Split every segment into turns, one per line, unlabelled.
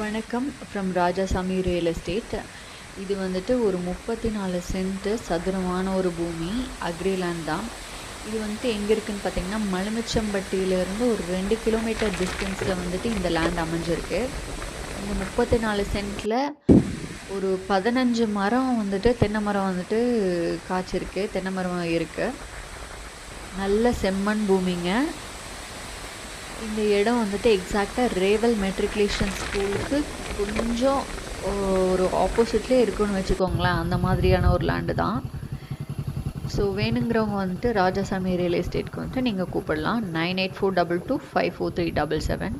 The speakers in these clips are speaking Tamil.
வணக்கம் ஃப்ரம் ராஜாசாமி ரியல் எஸ்டேட். இது வந்துட்டு ஒரு 34 சென்ட்டு சதுரமான ஒரு பூமி, அக்ரிலேண்ட் தான். இது வந்துட்டு எங்கே இருக்குதுன்னு பார்த்தீங்கன்னா, மலுமிச்சம்பட்டியிலேருந்து ஒரு 2 கிலோமீட்டர் டிஸ்டன்ஸில் வந்துட்டு இந்த லேண்ட் அமைஞ்சிருக்கு. இந்த 34 சென்ட்டில் ஒரு 15 மரம் வந்துட்டு தென்னை மரம் வந்துட்டு காய்ச்சிருக்கு, தென்னை மரம் இருக்குது. நல்ல செம்மண் பூமிங்க. இந்த இடம் வந்துட்டு எக்ஸாக்டாக ரேவல் மெட்ரிகுலேஷன் ஸ்கூலுக்கு கொஞ்சம் ஒரு ஆப்போசிட்லேயே இருக்குன்னு வச்சுக்கோங்களேன். அந்த மாதிரியான ஒரு லேண்டு தான். ஸோ வேணுங்கிறவங்க வந்துட்டு ராஜாசாமி ரியல் எஸ்டேட்க்கு வந்துட்டு நீங்கள் கூப்பிடலாம். 9842254377.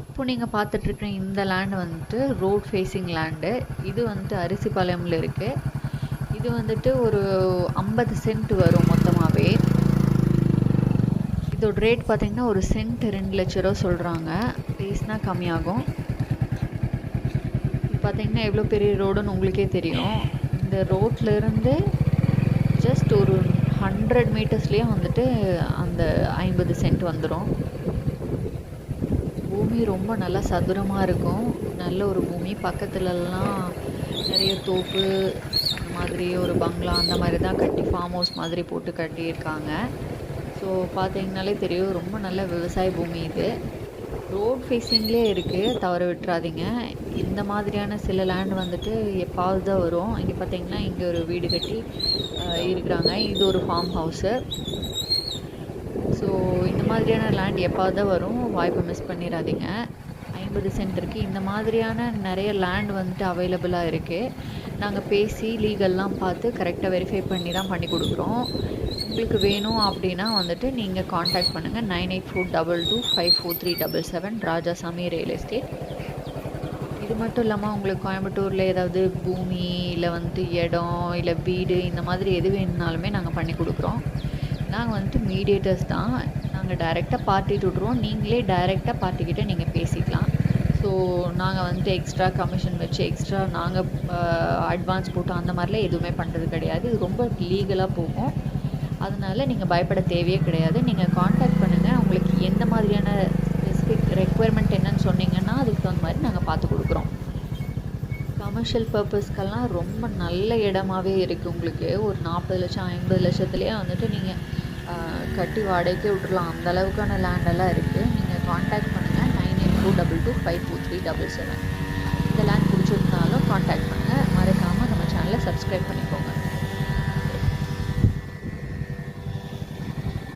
இப்போ நீங்கள் பார்த்துட்ருக்குற இந்த லேண்டு வந்துட்டு ரோட் ஃபேஸிங் லேண்டு. இது வந்துட்டு அரிசிபாளையமில் இருக்குது. இது வந்துட்டு ஒரு 50 சென்ட் வரும் மொத்தமாகவே. இதோட ரேட் பார்த்திங்கன்னா ஒரு சென்ட் 2 லட்ச ரூபா சொல்கிறாங்க. பேசினா கம்மியாகும். இது பார்த்திங்கன்னா எவ்வளோ பெரிய ரோடுன்னு உங்களுக்கே தெரியும். இந்த ரோட்லேருந்து ஜஸ்ட் ஒரு 100 மீட்டர்ஸ்லேயே வந்துட்டு அந்த 50 சென்ட் வந்துடும். பூமி ரொம்ப நல்லா சதுரமாக இருக்கும். நல்ல ஒரு பூமி. பக்கத்துலலாம் நிறைய தோப்பு, அந்த மாதிரி ஒரு பங்களா அந்த மாதிரி தான் கட்டி ஃபார்ம் ஹவுஸ் மாதிரி போட்டு கட்டியிருக்காங்க. ஸோ பார்த்தீங்கனாலே தெரியும், ரொம்ப நல்ல விவசாய பூமி இது. ரோட் ஃபேஸிங்லேயே இருக்குது, தவற விட்டுறாதீங்க. இந்த மாதிரியான சில லேண்ட் வந்துட்டு எப்பாவது தான் வரும். இங்கே பார்த்தீங்கன்னா இங்கே ஒரு வீடு கட்டி இருக்கிறாங்க. இது ஒரு ஃபார்ம் ஹவுஸு. ஸோ இந்த மாதிரியான லேண்ட் எப்பாவது தான் வரும், வாய்ப்பை மிஸ் பண்ணிடாதீங்க. 50 சென்ட் இருக்குது. இந்த மாதிரியான நிறைய லேண்ட் வந்துட்டு அவைலபிளாக இருக்குது. நாங்கள் பேசி லீகல்லாம் பார்த்து கரெக்டாக வெரிஃபை பண்ணி தான் பண்ணி கொடுக்குறோம். உங்களுக்கு வேணும் அப்படின்னா வந்துட்டு நீங்கள் காண்டாக்ட் பண்ணுங்கள். 9842254377 ராஜாசாமி ரியல் எஸ்டேட். இது மட்டும் இல்லாமல் உங்களுக்கு கோயம்புத்தூரில் ஏதாவது பூமி இல்லை வந்துட்டு இடம் இல்லை வீடு இந்த மாதிரி எது வேணுனாலுமே நாங்கள் பண்ணி கொடுக்குறோம். நாங்கள் வந்துட்டு மீடியேட்டர்ஸ் தான். நாங்கள் டைரெக்டாக பார்ட்டிட்டு விட்ருவோம். நீங்களே டைரெக்டாக பார்ட்டிக்கிட்ட நீங்கள் பேசிக்கலாம். ஸோ நாங்கள் வந்துட்டு எக்ஸ்ட்ரா கமிஷன் வச்சு எக்ஸ்ட்ரா நாங்கள் அட்வான்ஸ் போட்டு அந்த மாதிரிலாம் எதுவுமே பண்ணுறது கிடையாது. இது ரொம்ப லீகலாக போகும். அதனால் நீங்கள் பயப்பட தேவையே கிடையாது. நீங்கள் காண்டாக்ட் பண்ணுங்கள். உங்களுக்கு எந்த மாதிரியான ஸ்பெசிஃபிக் ரெக்குயர்மெண்ட் என்னன்னு சொன்னீங்கன்னா அதுக்கு தகுந்த மாதிரி நாங்கள் பார்த்து கொடுக்குறோம். கமர்ஷியல் பர்பஸ்க்கெல்லாம் ரொம்ப நல்ல இடமாவே இருக்குது. உங்களுக்கு ஒரு 40 லட்சம் 50 லட்சத்துலேயே வந்துட்டு நீங்கள் கட்டி வாடகைக்கு விட்டுடலாம். அந்த அளவுக்கான லேண்டெல்லாம் இருக்குது. நீங்கள் காண்டாக்ட் பண்ணுங்கள். 9842254377. இந்த லேண்ட் பிடிச்சிருந்தாலும் காண்டாக்ட் பண்ணுங்கள். மறக்காமல் நம்ம சேனலை சப்ஸ்கிரைப் பண்ணிக்கோங்க.